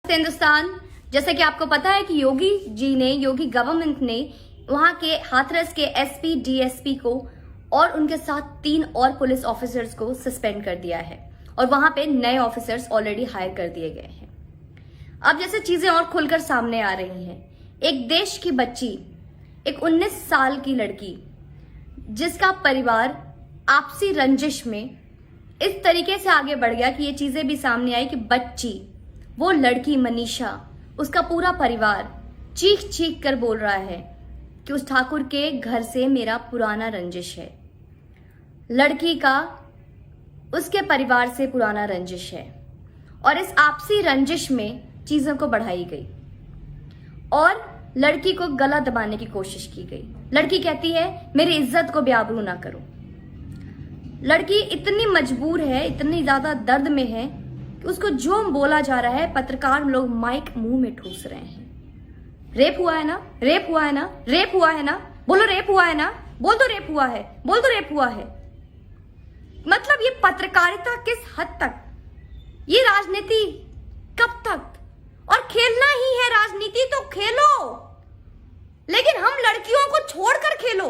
हिंदुस्तान, जैसे कि आपको पता है कि योगी गवर्नमेंट ने वहां के हाथरस के एसपी, डीएसपी को और उनके साथ 3 और पुलिस ऑफिसर्स को सस्पेंड कर दिया है और वहां पे नए ऑफिसर्स ऑलरेडी हायर कर दिए गए हैं। अब जैसे चीजें और खुलकर सामने आ रही हैं, एक देश की बच्ची, एक 19 साल की लड़की जिसका परिवार आपसी रंजिश में इस तरीके से आगे बढ़ गया कि ये चीजें भी सामने आई कि बच्ची, वो लड़की मनीषा, उसका पूरा परिवार चीख चीख कर बोल रहा है कि उस ठाकुर के घर से मेरा पुराना रंजिश है। लड़की का उसके परिवार से पुराना रंजिश है और इस आपसी रंजिश में चीजों को बढ़ाई गई और लड़की को गला दबाने की कोशिश की गई। लड़की कहती है मेरी इज्जत को बेआबरू ना करो। लड़की इतनी मजबूर है, इतनी ज्यादा दर्द में है कि उसको जो बोला जा रहा है, पत्रकार लोग माइक मुंह में ठूस रहे हैं। रेप हुआ है ना, रेप हुआ है ना, रेप हुआ है ना, बोलो रेप हुआ है ना, बोल दो रेप हुआ है, बोल दो रेप हुआ है। मतलब ये पत्रकारिता किस हद तक, ये राजनीति कब तक? और खेलना ही है राजनीति तो खेलो, लेकिन हम लड़कियों को छोड़कर खेलो।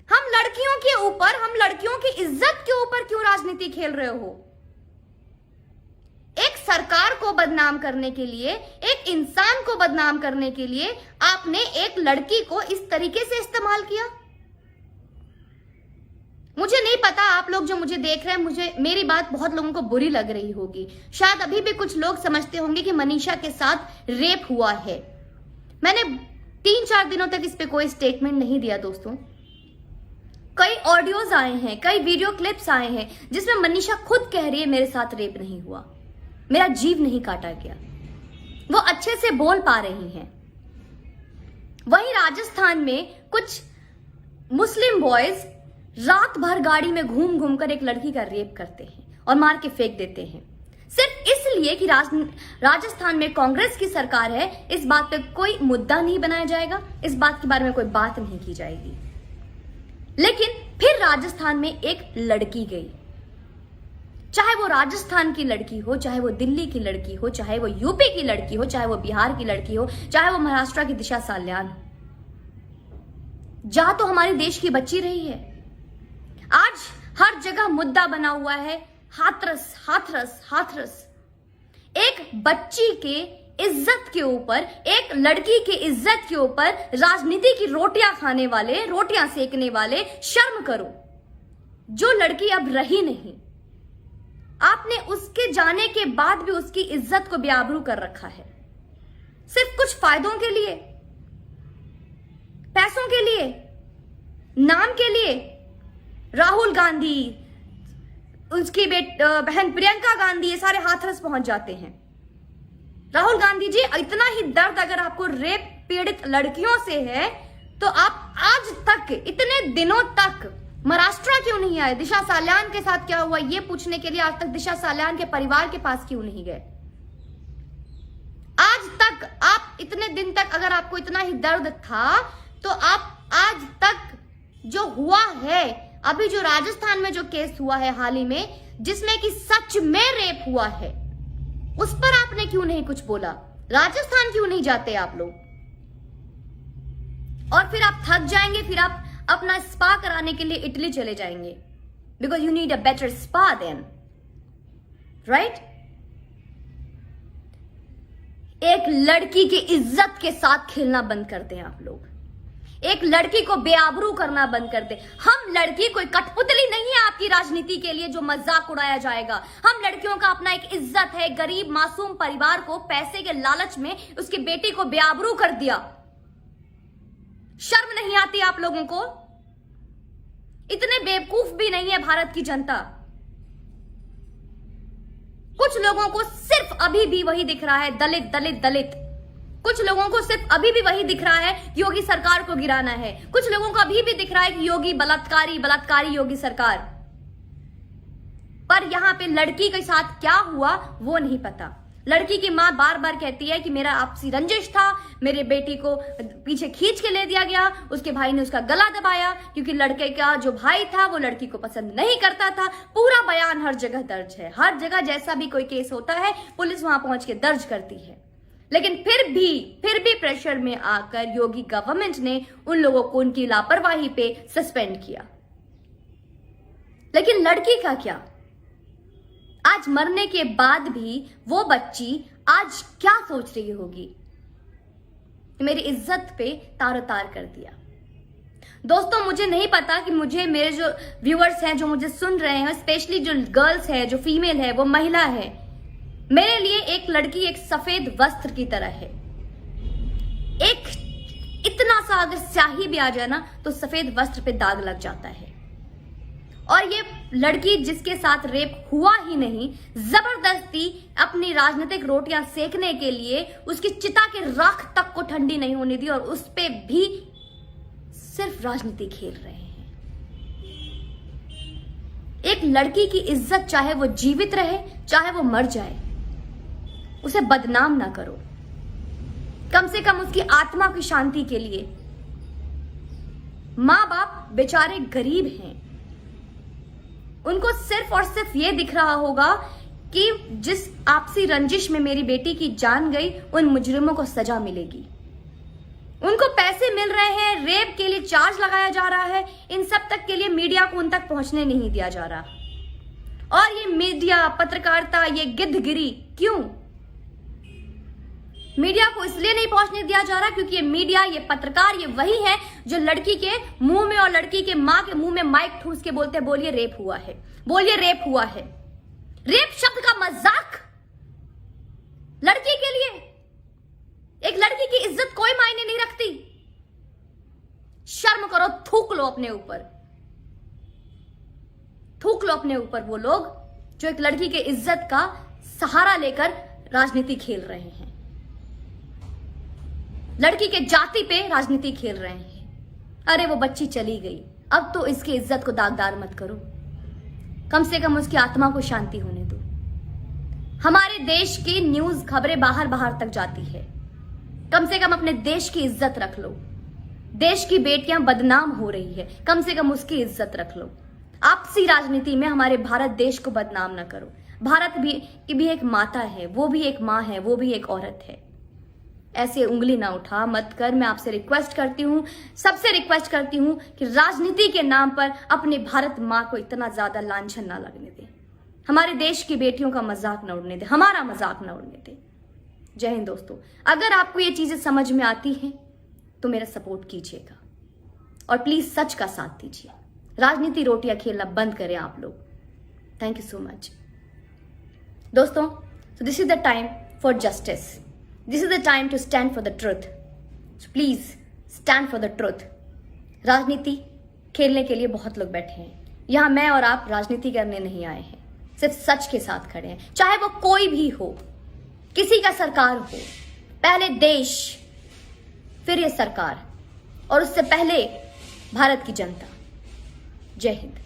हम लड़कियों के ऊपर, हम लड़कियों की इज्जत के ऊपर क्यों राजनीति खेल रहे हो? एक सरकार को बदनाम करने के लिए, एक इंसान को बदनाम करने के लिए आपने एक लड़की को इस तरीके से इस्तेमाल किया। मुझे नहीं पता, आप लोग जो मुझे देख रहे हैं, मेरी बात बहुत लोगों को बुरी लग रही होगी। शायद अभी भी कुछ लोग समझते होंगे कि मनीषा के साथ रेप हुआ है। मैंने 3-4 दिनों तक इस पे कोई स्टेटमेंट नहीं दिया दोस्तों। कई ऑडियोज आए हैं, कई वीडियो क्लिप्स आए हैं जिसमें मनीषा खुद कह रही है मेरे साथ रेप नहीं हुआ, मेरा जीव नहीं काटा गया। वो अच्छे से बोल पा रही हैं। वहीं राजस्थान में कुछ मुस्लिम बॉयज रात भर गाड़ी में घूम घूम कर एक लड़की का रेप करते हैं और मार के फेंक देते हैं, सिर्फ इसलिए कि राजस्थान में कांग्रेस की सरकार है। इस बात पे कोई मुद्दा नहीं बनाया जाएगा, इस बात के बारे में कोई बात नहीं की जाएगी। लेकिन फिर राजस्थान में एक लड़की गई, चाहे वो राजस्थान की लड़की हो, चाहे वो दिल्ली की लड़की हो, चाहे वो यूपी की लड़की हो, चाहे वो बिहार की लड़की हो, चाहे वो महाराष्ट्र की दिशा साल्यान हो, जा तो हमारे देश की बच्ची रही है। आज हर जगह मुद्दा बना हुआ है हाथरस, हाथरस, हाथरस। एक बच्ची के इज्जत के ऊपर, एक लड़की की इज्जत के ऊपर राजनीति की रोटियां खाने वाले, रोटियां सेकने वाले, शर्म करो। जो लड़की अब रही नहीं, आपने उसके जाने के बाद भी उसकी इज्जत को बेआबरू कर रखा है, सिर्फ कुछ फायदों के लिए, पैसों के लिए, नाम के लिए। राहुल गांधी, उसकी बहन प्रियंका गांधी, ये सारे हाथरस पहुंच जाते हैं। राहुल गांधी जी, इतना ही दर्द अगर आपको रेप पीड़ित लड़कियों से है तो आप आज तक, इतने दिनों तक महाराष्ट्र क्यों नहीं आए? दिशा साल्यान के साथ क्या हुआ ये पूछने के लिए आज तक दिशा साल्यान के परिवार के पास क्यों नहीं गए? आज तक आप, इतने दिन तक अगर आपको इतना ही दर्द था तो आप आज तक जो हुआ है, अभी जो राजस्थान में जो केस हुआ है हाल ही में, जिसमें कि सच में रेप हुआ है, उस पर आपने क्यों नहीं कुछ बोला? राजस्थान क्यों नहीं जाते आप लोग? और फिर आप थक जाएंगे, फिर आप अपना स्पा कराने के लिए इटली चले जाएंगे, because you need a better spa then, right? एक लड़की की इज्जत के साथ खेलना बंद करते हैं आप लोग। एक लड़की को बेआबरू करना बंद कर दे। हम लड़की कोई कठपुतली नहीं है आपकी राजनीति के लिए जो मजाक उड़ाया जाएगा। हम लड़कियों का अपना एक इज्जत है। गरीब मासूम परिवार को पैसे के लालच में उसकी बेटी को बेआबरू कर दिया। शर्म नहीं आती आप लोगों को? इतने बेवकूफ भी नहीं है भारत की जनता। कुछ लोगों को सिर्फ अभी भी वही दिख रहा है, दलित दलित दलित। कुछ लोगों को सिर्फ अभी भी वही दिख रहा है, योगी सरकार को गिराना है। कुछ लोगों को अभी भी दिख रहा है कि योगी बलात्कारी, बलात्कारी योगी सरकार। पर यहां पे लड़की के साथ क्या हुआ वो नहीं पता। लड़की की मां बार बार कहती है कि मेरा आपसी रंजिश था, मेरे बेटी को पीछे खींच के ले दिया गया, उसके भाई ने उसका गला दबाया क्योंकि लड़के का जो भाई था वो लड़की को पसंद नहीं करता था। पूरा बयान हर जगह दर्ज है, हर जगह जैसा भी कोई केस होता है पुलिस वहां पहुंच के दर्ज करती है। लेकिन फिर भी प्रेशर में आकर योगी गवर्नमेंट ने उन लोगों को उनकी लापरवाही पे सस्पेंड किया। लेकिन लड़की का क्या? आज मरने के बाद भी वो बच्ची आज क्या सोच रही होगी? मेरी इज्जत पे तारोतार कर दिया। दोस्तों, मुझे नहीं पता कि मेरे जो व्यूअर्स हैं, जो मुझे सुन रहे हैं, स्पेशली जो गर्ल्स है, जो फीमेल है, वो महिला है, मेरे लिए एक लड़की एक सफेद वस्त्र की तरह है। एक इतना सा अगर स्याही भी आ जाए ना तो सफेद वस्त्र पे दाग लग जाता है। और ये लड़की जिसके साथ रेप हुआ ही नहीं, जबरदस्ती अपनी राजनीतिक रोटियां सेकने के लिए उसकी चिता के राख तक को ठंडी नहीं होने दी और उस पे भी सिर्फ राजनीति खेल रहे हैं। एक लड़की की इज्जत, चाहे वो जीवित रहे चाहे वो मर जाए, उसे बदनाम ना करो। कम से कम उसकी आत्मा की शांति के लिए। मां बाप बेचारे गरीब हैं, उनको सिर्फ और सिर्फ ये दिख रहा होगा कि जिस आपसी रंजिश में मेरी बेटी की जान गई, उन मुजरिमों को सजा मिलेगी। उनको पैसे मिल रहे हैं, रेप के लिए चार्ज लगाया जा रहा है, इन सब तक के लिए मीडिया को उन तक पहुंचने नहीं दिया जा रहा। और ये मीडिया, पत्रकारिता, ये गिद्धगिरी क्यों? मीडिया को इसलिए नहीं पहुंचने दिया जा रहा क्योंकि ये मीडिया, ये पत्रकार, ये वही है जो लड़की के मुंह में और लड़की के मां के मुंह में माइक ठूस के बोलते हैं, बोलिए रेप हुआ है, बोलिए रेप हुआ है। रेप शब्द का मजाक लड़की के लिए। एक लड़की की इज्जत कोई मायने नहीं रखती। शर्म करो, थूक लो अपने ऊपर, थूक लो अपने ऊपर वो लोग जो एक लड़की के इज्जत का सहारा लेकर राजनीति खेल रहे हैं, लड़की के जाति पे राजनीति खेल रहे हैं। अरे वो बच्ची चली गई, अब तो इसकी इज्जत को दागदार मत करो, कम से कम उसकी आत्मा को शांति होने दो। हमारे देश की न्यूज खबरें बाहर बाहर तक जाती है, कम से कम अपने देश की इज्जत रख लो। देश की बेटियां बदनाम हो रही है, कम से कम उसकी इज्जत रख लो। आपसी राजनीति में हमारे भारत देश को बदनाम ना करो। भारत की भी एक माता है, वो भी एक मां है, वो भी एक औरत है। ऐसे उंगली ना उठा मत कर। मैं आपसे रिक्वेस्ट करती हूं, सबसे रिक्वेस्ट करती हूं कि राजनीति के नाम पर अपने भारत मां को इतना ज्यादा लांछन ना लगने दे। हमारे देश की बेटियों का मजाक ना उड़ने दे, हमारा मजाक ना उड़ने दे। जय हिंद दोस्तों। अगर आपको ये चीजें समझ में आती हैं तो मेरा सपोर्ट कीजिएगा और प्लीज सच का साथ दीजिए। राजनीति रोटियां खेलना बंद करें आप लोग। थैंक यू सो मच दोस्तों। So this is the time for justice, this is the time to stand for the truth. So please stand for the truth. राजनीति खेलने के लिए बहुत लोग बैठे हैं, यहां मैं और आप राजनीति करने नहीं आए हैं, सिर्फ सच के साथ खड़े हैं। चाहे वो कोई भी हो, किसी का सरकार हो, पहले देश फिर ये सरकार और उससे पहले भारत की जनता। जय हिंद।